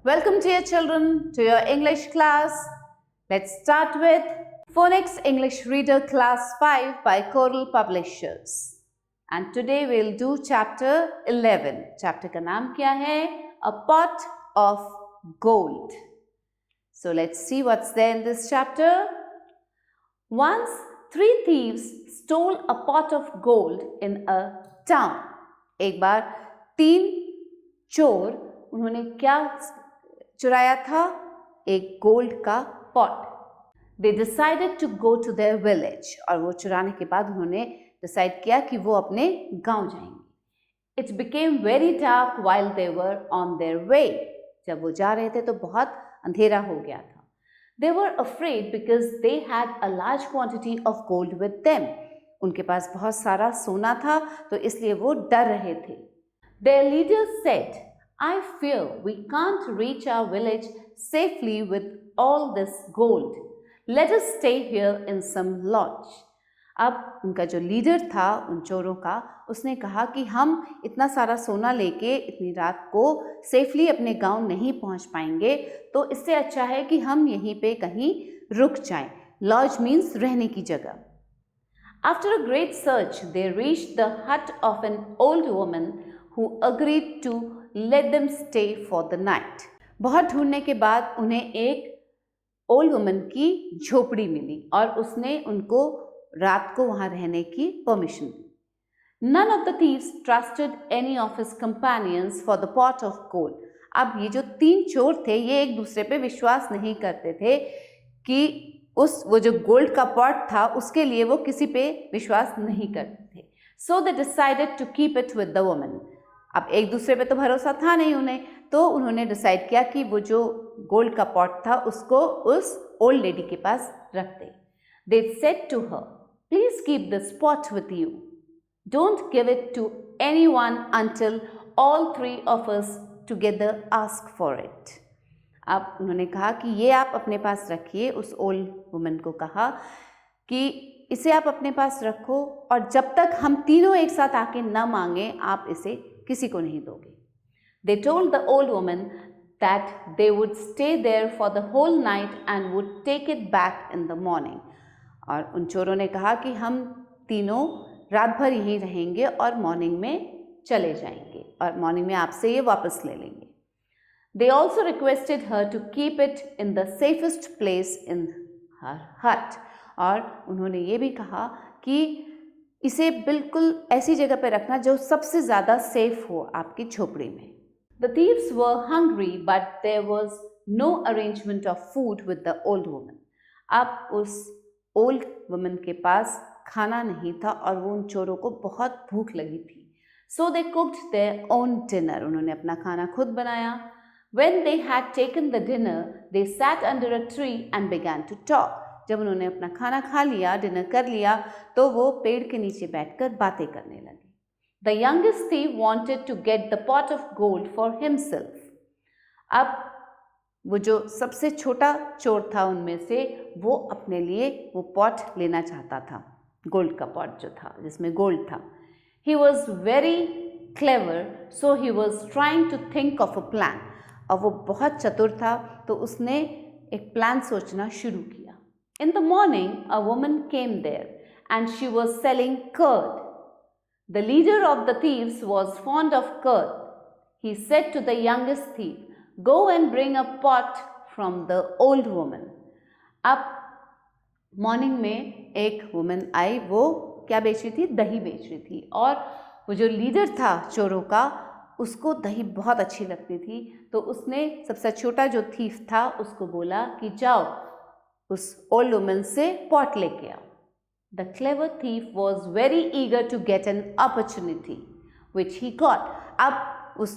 Welcome, dear children, to your English class. Let's start with Phonics English Reader Class 5 by Coral Publishers. And today we'll do chapter 11. Chapter का नाम क्या है? A Pot of Gold. So let's see what's there in this chapter. Once 3 thieves stole a pot of gold in a town. एक बार 3 चोर उन्होंने क्या चुराया था? एक गोल्ड का pot. They decided to go to their village. और वो चुराने के बाद उन्होंने डिसाइड किया कि वो अपने गांव जाएंगे. It became very dark while they were on their way. जब वो जा रहे थे तो बहुत अंधेरा हो गया था. They were afraid because they had a large quantity of gold with them. उनके पास बहुत सारा सोना था तो इसलिए वो डर रहे थे. Their leader said, I fear we can't reach our village safely with all this gold. Let us stay here in some lodge. अब उनका जो लीडर था उन चोरों का, उसने कहा कि हम इतना सारा सोना लेके इतनी रात को सेफली अपने गांव नहीं पहुंच पाएंगे, तो इससे अच्छा है कि हम यहीं पे कहीं रुक जाएं. लॉज मीन्स रहने की जगह. After a great search, they reached the hut of an old woman who agreed to let them stay for the night. बहुत ढूंढने के बाद उन्हें एक ओल्ड वुमन की झोपड़ी मिली और उसने उनको रात को वहां रहने की permission the. None of the thieves trusted any of his companions for the pot of gold. अब ये जो 3 चोर थे ये एक दूसरे पे विश्वास नहीं करते थे कि वो जो गोल्ड का पॉट था उसके लिए वो किसी पे विश्वास नहीं करते थे. So they decided to keep it with the woman. अब एक दूसरे पे तो भरोसा था नहीं उन्हें, तो उन्होंने डिसाइड किया कि वो जो गोल्ड का पॉट था उसको उस ओल्ड लेडी के पास रख दे. They said to her, please keep this pot with you. Don't give it to anyone until all 3 of us together ask for it. अब उन्होंने कहा कि ये आप अपने पास रखिए. उस ओल्ड वुमन को कहा कि इसे आप अपने पास रखो और जब तक हम तीनों एक साथ आके न मांगे आप इसे किसी को नहीं दोगे. They told the old woman that they would stay there for the whole night and would take it back in the morning. और उन चोरों ने कहा कि हम तीनों रात भर यहीं रहेंगे और मॉर्निंग में चले जाएंगे और मॉर्निंग में आपसे ये वापस ले लेंगे. They also requested her to keep it in the safest place in her hut. और उन्होंने ये भी कहा कि इसे बिल्कुल ऐसी जगह पर रखना जो सबसे ज़्यादा सेफ हो आपकी झोपड़ी में. The thieves were hungry but there was no arrangement of food with the old woman. अब उस ओल्ड वुमन के पास खाना नहीं था और वो उन चोरों को बहुत भूख लगी थी. So they cooked their own dinner. उन्होंने अपना खाना खुद बनाया. When they had taken the dinner, they sat under a tree and began to talk. जब उन्होंने अपना खाना खा लिया, डिनर कर लिया, तो वो पेड़ के नीचे बैठकर बातें करने लगे. The youngest thief wanted to get the pot of gold for himself. अब वो जो सबसे छोटा चोर था उनमें से, वो अपने लिए वो पॉट लेना चाहता था, गोल्ड का पॉट जो था जिसमें गोल्ड था. He was very clever, so he was trying to think of a plan. अब वो बहुत चतुर था तो उसने एक प्लान सोचना शुरू किया. In the morning, a woman came there and she was selling curd. The leader of the thieves was fond of curd. He said to the youngest thief, go and bring a pot from the old woman. अब morning में एक woman I, वो क्या बेच रही थी? दही बेच रही थी. और वो जो लीडर था चोरों का, उसको दही बहुत अच्छी लगती थी, तो उसने सबसे छोटा जो थीफ था उसको बोला कि जाओ उस ओल्ड वुमन से पॉट लेके आओ. The clever thief was very eager to get an opportunity, which he got. अब उस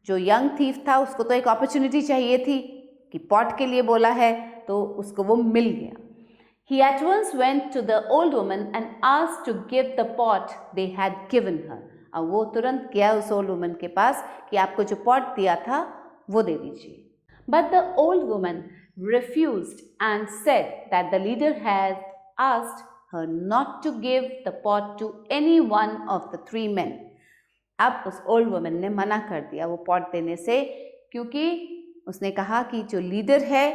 जो यंग थीफ था उसको तो एक अपॉर्चुनिटी चाहिए थी कि पॉट के लिए बोला है तो उसको वो मिल गया. He at once went to the old woman and asked to give the pot they had given her. अब वो तुरंत गया उस ओल्ड वुमन के पास कि आपको जो पॉट दिया था वो दे दीजिए. But the old woman refused and said that the leader had asked her not to give the pot to any one of the 3 men. अब उस ओल्ड वुमन ने मना कर दिया वो पॉट देने से, क्योंकि उसने कहा कि जो लीडर है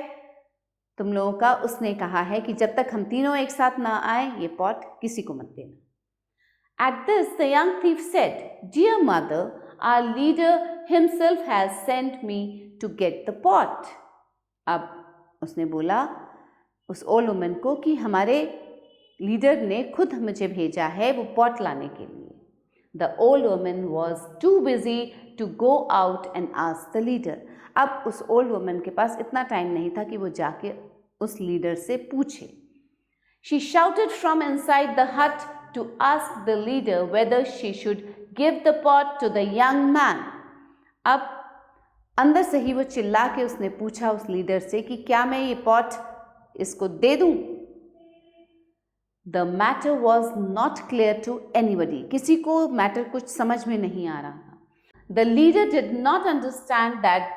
तुम लोगों का, उसने कहा है कि जब तक हम तीनों एक साथ ना आए ये पॉट किसी को मत देना. At this, the young thief said, "Dear mother, our leader himself has sent me to get the pot." अब उसने बोला उस ओल्ड वुमन को कि हमारे लीडर ने खुद मुझे भेजा है वो पॉट लाने के लिए. The old woman was too busy to go out and ask the leader. अब उस ओल्ड वुमन के पास इतना टाइम नहीं था कि वो जाके उस लीडर से पूछे. She shouted from inside the hut to ask the leader whether she should give the pot to the young man. अब अंदर से ही वो चिल्ला के उसने पूछा उस लीडर से कि क्या मैं ये पॉट इसको दे दूं. The matter was not clear to anybody. किसी को मैटर कुछ समझ में नहीं आ रहा था. The leader did not understand that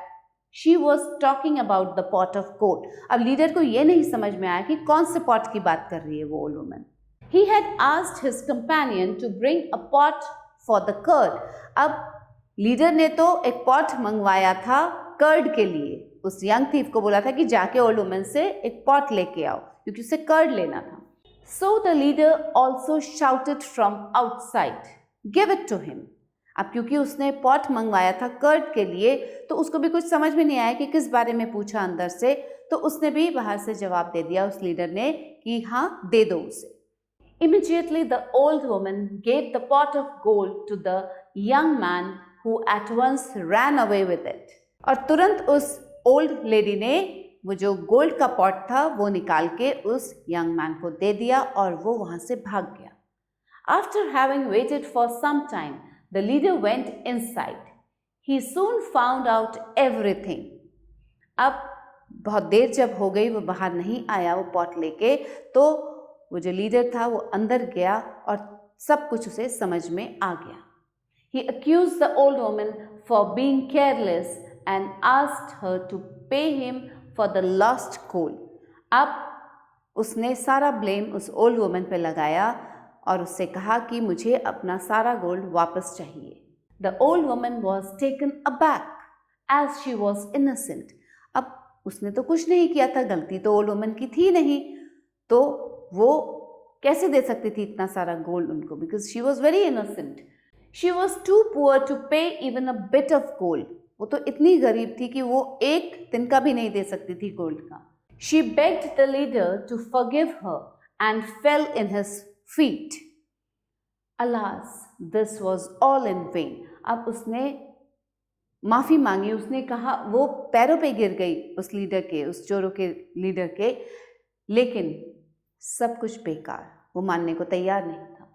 she was talking about the pot of gold. अब लीडर को ये नहीं समझ में आया कि कौन से पॉट की बात कर रही है वो old woman. He had asked his companion to bring a pot for the curd. अब लीडर ने तो एक पॉट मंगवाया था कर्ड के लिए. उस यंग थीफ को बोला था कि जाके ओल्ड वुमन से एक पॉट लेके आओ क्योंकि उसे कर्ड लेना था. So the leader also shouted from outside, "Give it to him." अब क्योंकि उसने पॉट मंगवाया था कर्ड के लिए तो उसको भी कुछ समझ में नहीं आया कि किस बारे में पूछा अंदर से, तो उसने भी बाहर से जवाब दे दिया उस लीडर ने कि हाँ दे दो उसे. Immediately the old woman gave the pot of gold to the young man who at once ran away with it. और तुरंत उस ओल्ड लेडी ने वो जो गोल्ड का पॉट था वो निकाल के उस यंग मैन को दे दिया और वो वहां से भाग गया. After having waited for some time, the leader went inside. He soon found out everything. अब बहुत देर जब हो गई वो बाहर नहीं आया वो पॉट लेके, तो वो जो लीडर था वो अंदर गया और सब कुछ उसे समझ में आ गया. He accused the old woman for being careless and asked her to pay him for the lost gold. अब उसने सारा ब्लेम उस ओल्ड वुमन पे लगाया और उससे कहा कि मुझे अपना सारा गोल्ड वापस चाहिए. The old woman was taken aback as she was innocent. अब उसने तो कुछ नहीं किया था, गलती तो ओल्ड वुमन की थी नहीं, तो वो कैसे दे सकती थी इतना सारा गोल्ड उनको, because she was very innocent. She was too poor to pay even a bit of gold. वो तो इतनी गरीब थी कि वो एक दिन का भी नहीं दे सकती थी गोल्ड का. She begged the leader to forgive her and fell in his feet. Alas, this was all in vain. अब उसने माफ़ी मांगी, उसने कहा, वो पैरों पे गिर गई उस लीडर के, उस चोरों के लीडर के, लेकिन सब कुछ बेकार, वो मानने को तैयार नहीं था.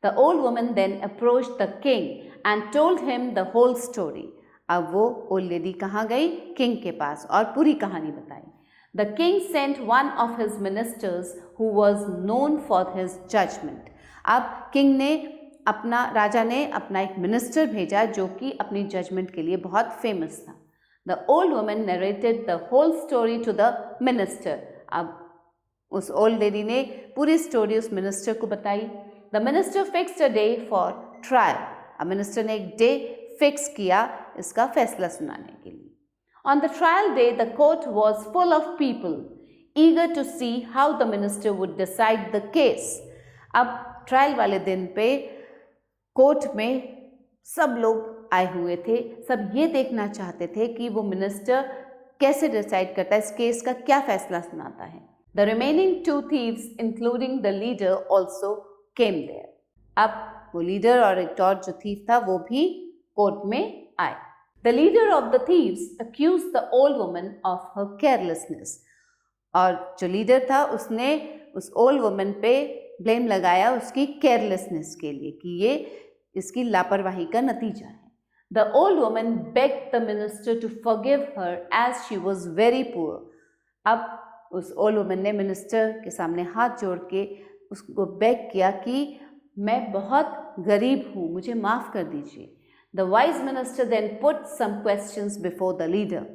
The old woman then approached the king and told him the whole story. अब वो ओल्ड लेडी कहाँ गई? किंग के पास और पूरी कहानी बताई. The king sent one of his ministers who was known for his judgment. अब किंग ने राजा ने अपना एक मिनिस्टर भेजा जो कि अपनी जजमेंट के लिए बहुत फेमस था. The old woman narrated the whole story to the minister. अब उस ओल्ड लेडी ने पूरी स्टोरी उस मिनिस्टर को बताई. The minister fixed a day for trial. अब मिनिस्टर ने एक डे फिक्स किया इसका फैसला सुनाने के लिए. On the trial day the court was full of people eager to see how the minister would decide the case. अब ट्रायल वाले दिन पे कोर्ट में सब लोग आए हुए थे, सब ये देखना चाहते थे कि वो मिनिस्टर कैसे डिसाइड करता है, इस केस का क्या फैसला सुनाता है. The remaining two thieves, including the leader, also came there. अब वो लीडर और एक और जो थीफ था वो भी कोर्ट में आए. The leader of the thieves accused the old woman of her carelessness. और जो लीडर था उसने उस ओल्ड वुमन पे ब्लेम लगाया उसकी केयरलेसनेस के लिए कि ये इसकी लापरवाही का नतीजा है. The old woman begged the minister to forgive her as she was very poor. अब उस ओल्ड वुमन ने मिनिस्टर के सामने हाथ जोड़ के उसको बेग किया कि मैं बहुत गरीब हूँ, मुझे माफ़ कर दीजिए. The wise minister then put some questions before the leader.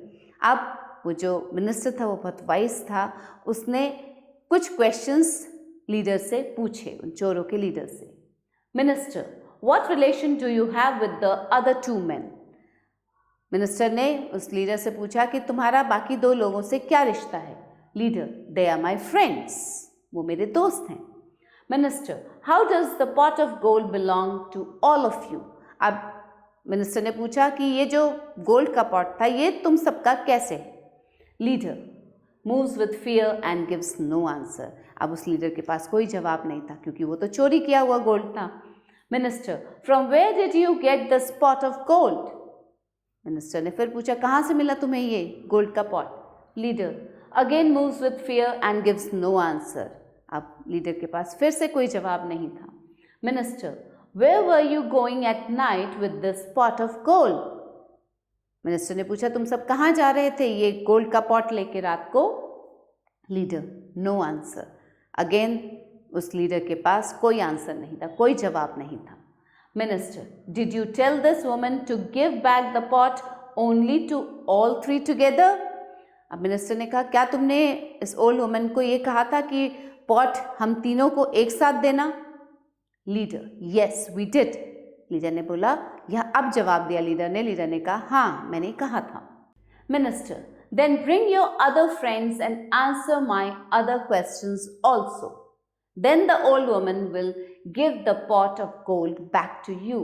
अब वो जो मिनिस्टर था वो बहुत वाइज था, उसने कुछ क्वेश्चंस लीडर से पूछे, उन चोरों के लीडर से. Minister, what relation do you have with the other two men? Minister ने उस लीडर से पूछा कि तुम्हारा बाकी 2 लोगों से क्या रिश्ता है? Leader, they are my friends, वो मेरे दोस्त हैं। Minister, how does the pot of gold belong to all of you? अब मिनिस्टर ने पूछा कि ये जो गोल्ड का पॉट था ये तुम सबका कैसे है? Leader moves with fear and gives no answer. अब उस लीडर के पास कोई जवाब नहीं था क्योंकि वो तो चोरी किया हुआ गोल्ड था। Minister, from where did you get this pot of gold? Minister ने फिर पूछा, कहाँ से मिला तुम्हें ये गोल्ड का pot? Leader again moves with fear and gives no answer. अब लीडर के पास फिर से कोई जवाब नहीं था। Minister, where were you going at night with this pot of gold? Minister ने पूछा, तुम सब कहाँ जा रहे थे ये गोल्ड का पॉट लेके रात को? Leader no answer. अगेन उस लीडर के पास कोई आंसर नहीं था, कोई जवाब नहीं था। Minister, did you tell this woman to give back the pot only to all 3 together? अब मिनिस्टर ने कहा, क्या तुमने इस ओल्ड वुमन को ये कहा था कि पॉट हम तीनों को एक साथ देना? Leader, yes we did. Leader ने बोला, यह अब जवाब दिया लीडर ने कहा, हाँ मैंने कहा था। Minister, then bring your other friends and answer my other questions also. Then the old woman will give the pot of gold back to you.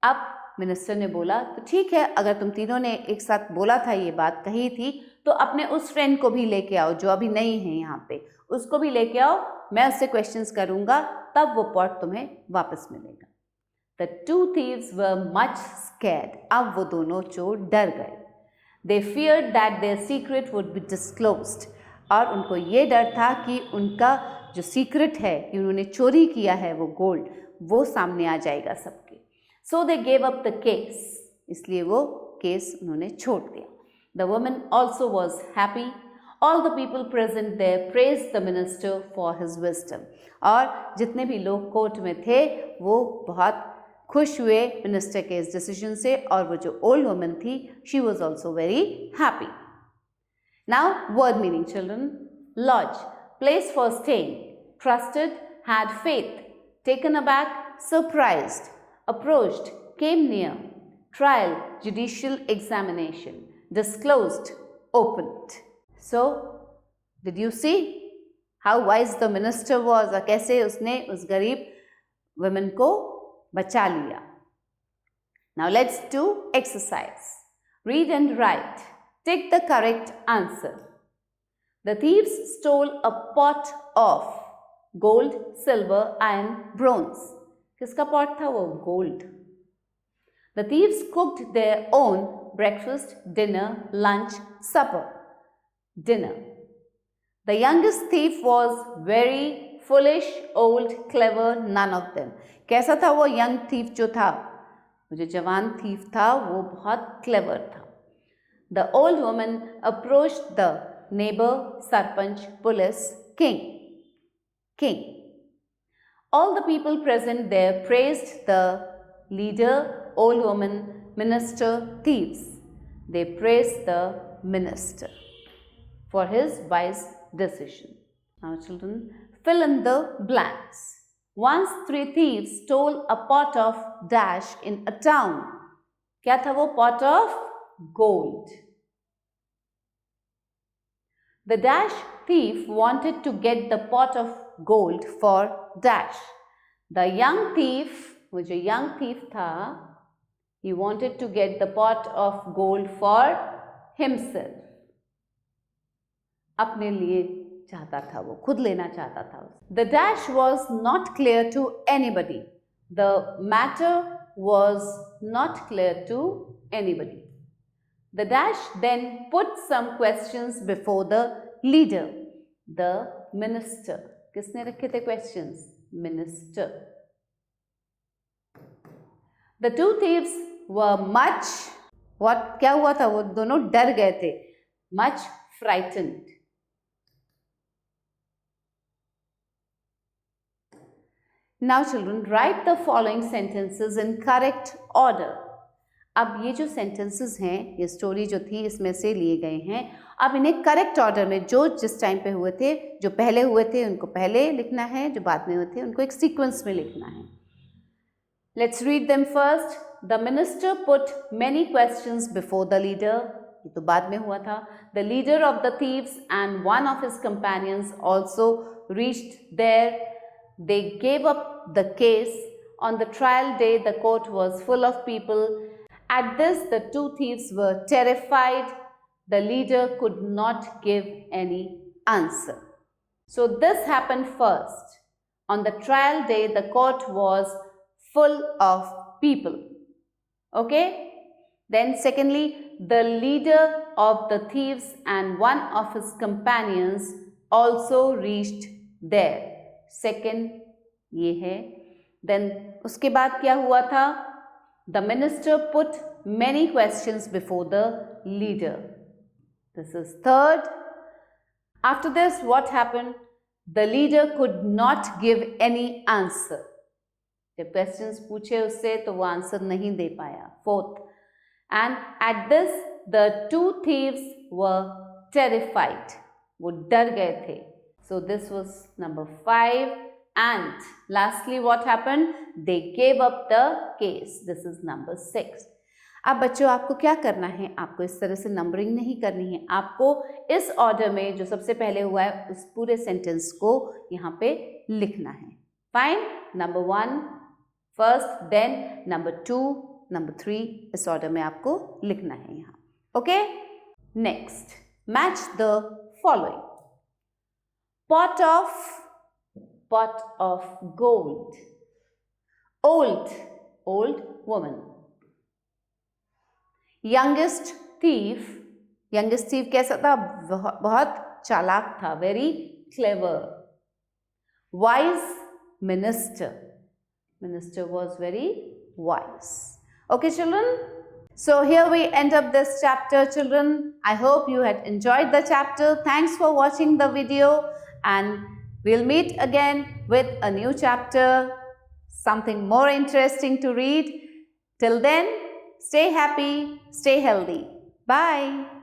अब मिनिस्टर ने बोला, तो ठीक है, अगर तुम तीनों ने एक साथ बोला था, ये बात कही थी, तो अपने उस फ्रेंड को भी लेके आओ जो अभी नहीं है यहाँ पे, उसको भी लेके आओ, मैं उससे क्वेश्चंस करूँगा, तब वो पॉट तुम्हें वापस मिलेगा। The 2 thieves were much scared. अब वो दोनों चोर डर गए। They feared that their secret would be disclosed. और उनको ये डर था कि उनका जो सीक्रेट है कि उन्होंने चोरी किया है वो गोल्ड, वो सामने आ जाएगा सबके। So they gave up the case. इसलिए वो केस उन्होंने छोड़ दिया। The woman also was happy. All the people present there praised the minister for his wisdom. और जितने भी लोग कोर्ट में थे वो बहुत खुश हुए मिनिस्टर के इस डिसीजन से, और वो जो ओल्ड वुमन थी, she was also very happy. Now word meaning children. Lodge, place for staying, trusted, had faith, taken aback, surprised, approached, came near, trial, judicial examination, disclosed, opened. So did you see how wise the minister was? और कैसे उसने उस गरीब woman को बचा लिया। Now let's do exercise. Read and write. Take the correct answer. The thieves stole a pot of gold, silver and bronze. किसका pot था वो? Gold. The thieves cooked their own breakfast, dinner, lunch, supper. Dinner. The youngest thief was very foolish, old, clever, none of them. कैसा था वो young thief जो था? वो जो जवान थीफ था वो बहुत क्लेवर था। The old woman approached the neighbor, sarpanch, police, king. All the people present there praised the leader, old woman, minister, thieves. They praised the minister for his wise decision. Now children, fill in the blanks. Once 3 thieves stole a pot of dash in a town. क्या था वो? Pot of gold. The dash thief wanted to get the pot of gold for dash. The young thief, वो जो young thief था, he wanted to get the pot of gold for himself. अपने लिए चाहता था, वो खुद लेना चाहता था। The dash was not clear to anybody. The matter was not clear to anybody. The dash then put some questions before the leader, the minister. किसने रखे थे questions? Minister. The 2 thieves were much, what क्या हुआ था? वो दोनों डर गए थे। Much frightened. Now children, write the following sentences in correct order. अब ये जो sentences हैं, ये story जो थी इसमें से लिए गए हैं। अब इन्हें correct order में, जो जिस टाइम पे हुए थे, जो पहले हुए थे उनको पहले लिखना है, जो बाद में हुए थे उनको एक sequence में लिखना है। Let's read them first. the minister put many questions before the leader. ये तो बाद में हुआ था. The leader of the thieves and one of his companions also reached there. They gave up the case. On the trial day, the court was full of people. At this, the two thieves were terrified. The leader could not give any answer. So this happened first. On the trial day, the court was full of people. Okay? Then secondly, the leader of the thieves and one of his companions also reached there. Second, ये है. Then उसके बाद क्या हुआ था? The minister put many questions before the leader. This is third. After this, what happened? The leader could not give any answer. जब questions पूछे उससे तो वो answer नहीं दे पाया. Fourth. And at this, the two thieves were terrified. वो डर गए थे. So this was number 5. And lastly, what happened? They gave up the case. This is number 6. अब बच्चों आपको क्या करना है? आपको इस तरह से नंबरिंग नहीं करनी है. आपको इस ऑर्डर में जो सबसे पहले हुआ है उस पूरे सेंटेंस को यहाँ पे लिखना है. Fine. Number 1 first, then number 2, number 3, इस ऑर्डर में आपको लिखना है यहाँ. Okay. Next, match the following. pot of gold. Old woman. Youngest thief कैसा था? बहुत चालाक था, very clever. Wise minister was very wise. Okay children, so here we end up this chapter children. I hope you had enjoyed the chapter. Thanks for watching the video, and we'll meet again with a new chapter, something more interesting to read. Till then, stay happy, stay healthy. Bye.